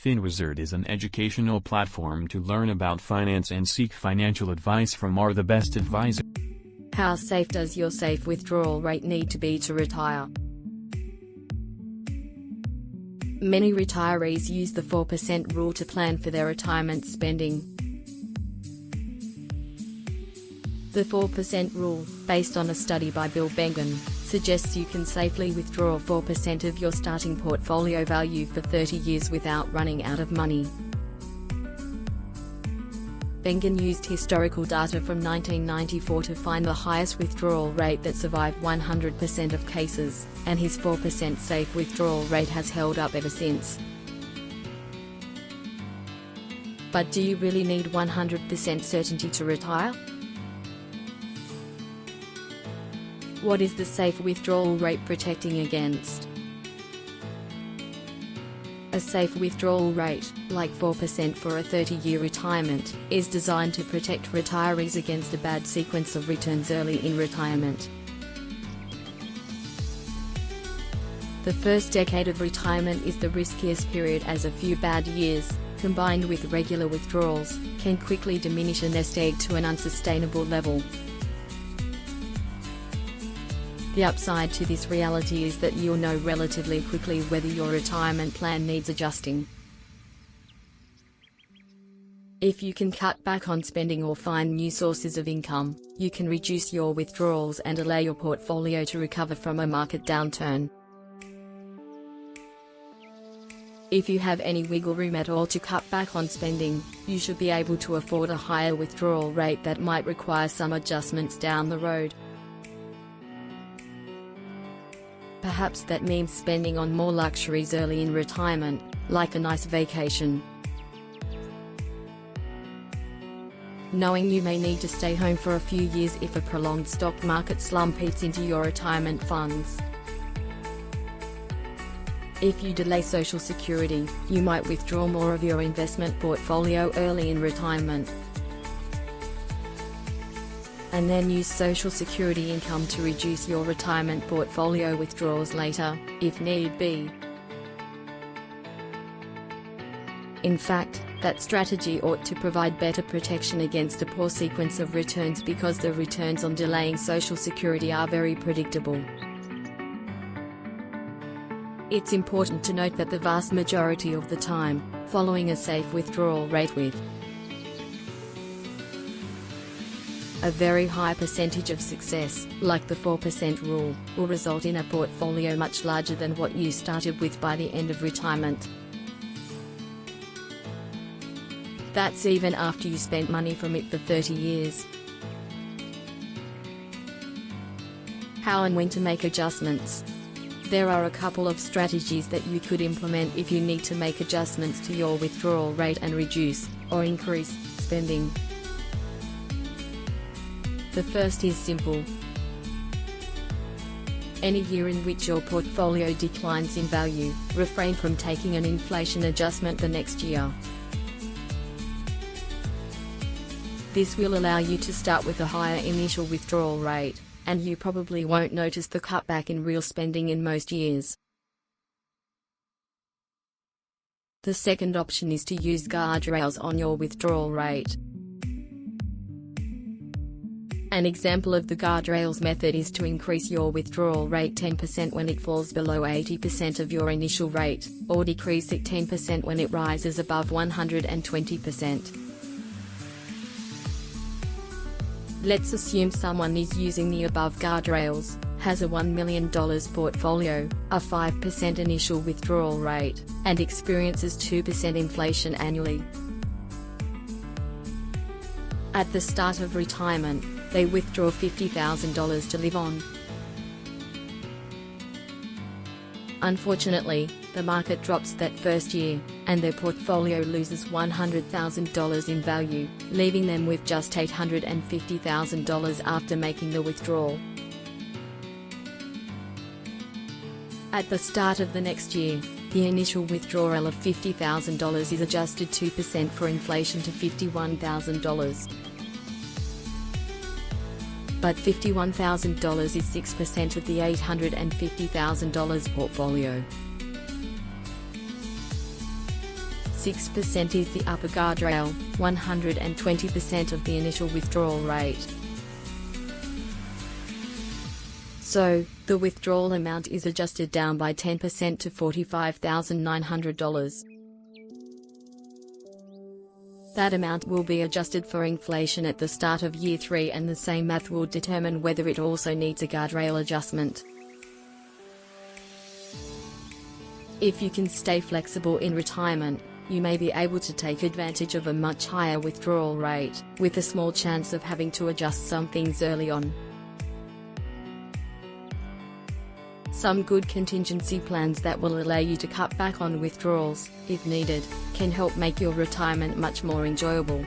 FinWizard is an educational platform to learn about finance and seek financial advice from the best advisors. How safe does your safe withdrawal rate need to be to retire? Many retirees use the 4% rule to plan for their retirement spending. The 4% rule, based on a study by Bill Bengen, suggests you can safely withdraw 4% of your starting portfolio value for 30 years without running out of money. Bengen used historical data from 1994 to find the highest withdrawal rate that survived 100% of cases, and his 4% safe withdrawal rate has held up ever since. But do you really need 100% certainty to retire? What is the safe withdrawal rate protecting against? A safe withdrawal rate, like 4% for a 30-year retirement, is designed to protect retirees against a bad sequence of returns early in retirement. The first decade of retirement is the riskiest period, as a few bad years, combined with regular withdrawals, can quickly diminish a nest egg to an unsustainable level. The upside to this reality is that you'll know relatively quickly whether your retirement plan needs adjusting. If you can cut back on spending or find new sources of income, you can reduce your withdrawals and allow your portfolio to recover from a market downturn. If you have any wiggle room at all to cut back on spending, you should be able to afford a higher withdrawal rate that might require some adjustments down the road. Perhaps that means spending on more luxuries early in retirement, like a nice vacation. Knowing you may need to stay home for a few years if a prolonged stock market slump eats into your retirement funds. If you delay Social Security, you might withdraw more of your investment portfolio early in retirement, and then use Social Security income to reduce your retirement portfolio withdrawals later, if need be. In fact, that strategy ought to provide better protection against a poor sequence of returns, because the returns on delaying Social Security are very predictable. It's important to note that the vast majority of the time, following a safe withdrawal rate with a very high percentage of success, like the 4% rule, will result in a portfolio much larger than what you started with by the end of retirement. That's even after you spent money from it for 30 years. How and when to make adjustments? There are a couple of strategies that you could implement if you need to make adjustments to your withdrawal rate and reduce, or increase, spending. The first is simple. Any year in which your portfolio declines in value, refrain from taking an inflation adjustment the next year. This will allow you to start with a higher initial withdrawal rate, and you probably won't notice the cutback in real spending in most years. The second option is to use guardrails on your withdrawal rate. An example of the guardrails method is to increase your withdrawal rate 10% when it falls below 80% of your initial rate, or decrease it 10% when it rises above 120%. Let's assume someone is using the above guardrails, has a $1 million portfolio, a 5% initial withdrawal rate, and experiences 2% inflation annually. At the start of retirement, they withdraw $50,000 to live on. Unfortunately, the market drops that first year, and their portfolio loses $100,000 in value, leaving them with just $850,000 after making the withdrawal. At the start of the next year, the initial withdrawal of $50,000 is adjusted 2% for inflation to $51,000. But $51,000 is 6% of the $850,000 portfolio. 6% is the upper guardrail, 120% of the initial withdrawal rate. So, the withdrawal amount is adjusted down by 10% to $45,900. That amount will be adjusted for inflation at the start of year 3, and the same math will determine whether it also needs a guardrail adjustment. If you can stay flexible in retirement, you may be able to take advantage of a much higher withdrawal rate, with a small chance of having to adjust some things early on. Some good contingency plans that will allow you to cut back on withdrawals, if needed, can help make your retirement much more enjoyable.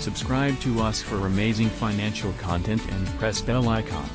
Subscribe to us for amazing financial content and press bell icon.